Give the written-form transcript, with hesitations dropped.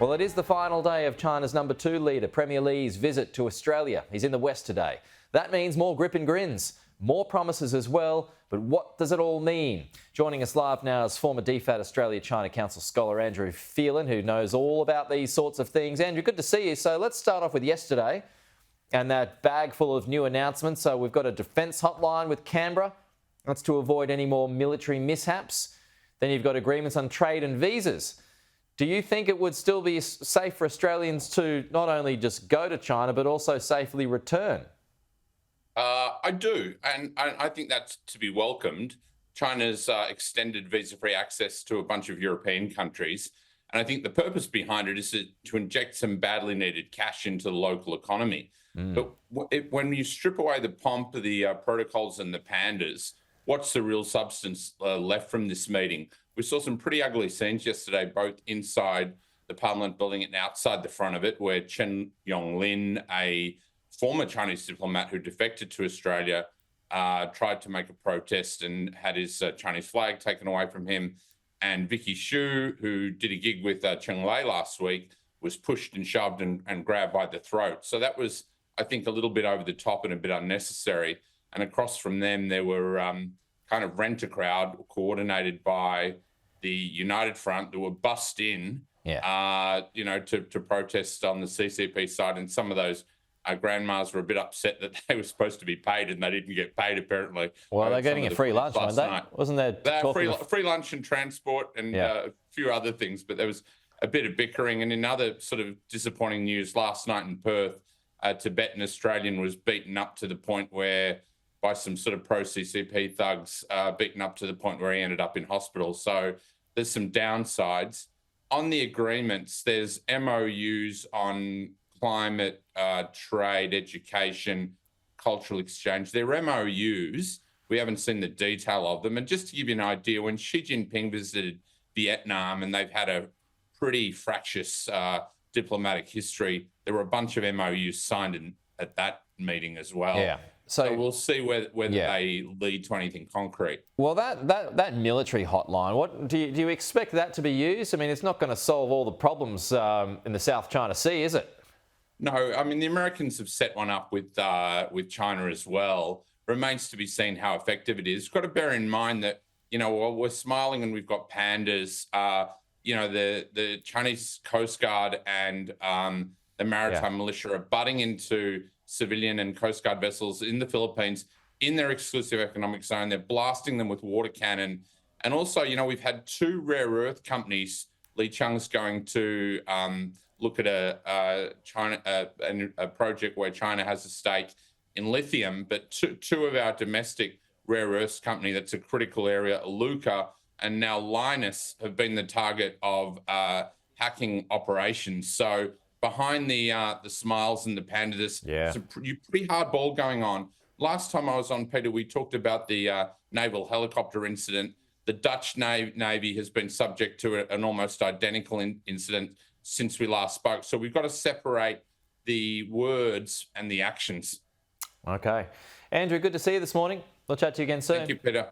Well, it is the final day of China's number 2 leader, Premier Li's visit to Australia. He's in the West today. That means more grip and grins, more promises as well. But what does it all mean? Joining us live now is former DFAT Australia-China Council scholar Andrew Phelan, who knows all about these sorts of things. Andrew, good to see you. So let's start off with yesterday and that bag full of new announcements. So we've got a defence hotline with Canberra. That's to avoid any more military mishaps. Then you've got agreements on trade and visas. Do you think it would still be safe for Australians to not only just go to China, but also safely return? I do, and I think that's to be welcomed. China's extended visa-free access to a bunch of European countries, and I think the purpose behind it is to inject some badly needed cash into the local economy. But when you strip away the pomp of the protocols and the pandas, what's the real substance left from this meeting? We saw some pretty ugly scenes yesterday, both inside the Parliament building and outside the front of it, where Chen Yonglin, a former Chinese diplomat who defected to Australia, tried to make a protest and had his Chinese flag taken away from him. And Vicky Xu, who did a gig with Cheng Lei last week, was pushed and shoved and grabbed by the throat. So that was, I think, a little bit over the top and a bit unnecessary. And across from them, there were kind of rent-a-crowd coordinated by the United Front that were bussed in, to protest on the CCP side. And some of those grandmas were a bit upset that they were supposed to be paid and they didn't get paid, apparently. Well, they're getting a free lunch, weren't they? Wasn't there free lunch and transport and a few other things, but there was a bit of bickering. And in other sort of disappointing news, last night in Perth, a Tibetan Australian was beaten up to the point where, by some sort of pro-CCP thugs, beaten up to the point where he ended up in hospital. So there's some downsides. On the agreements, there's MOUs on climate, trade, education, cultural exchange. They're MOUs. We haven't seen the detail of them. And just to give you an idea, when Xi Jinping visited Vietnam, and they've had a pretty fractious diplomatic history, there were a bunch of MOUs signed at that meeting as well. Yeah. So we'll see whether they lead to anything concrete. Well, that military hotline, what do you expect that to be used? I mean, it's not going to solve all the problems in the South China Sea, is it? No, I mean, the Americans have set one up with China as well. Remains to be seen how effective it is. Got to bear in mind that, while we're smiling and we've got pandas, the Chinese Coast Guard and the maritime militia are butting into civilian and Coast Guard vessels in the Philippines in their exclusive economic zone. They're blasting them with water cannon. And also, we've had 2 rare earth companies. Li Qiang's going to look at a project where China has a stake in lithium, but two of our domestic rare earths company, that's a critical area, Iluka and now Linus, have been the target of hacking operations. So behind the smiles and the pandas, it's a pretty hard ball going on. Last time I was on, Peter, we talked about the naval helicopter incident. The Dutch Navy has been subject to an almost identical incident since we last spoke. So we've got to separate the words and the actions. Okay. Andrew, good to see you this morning. We'll chat to you again soon. Thank you, Peter.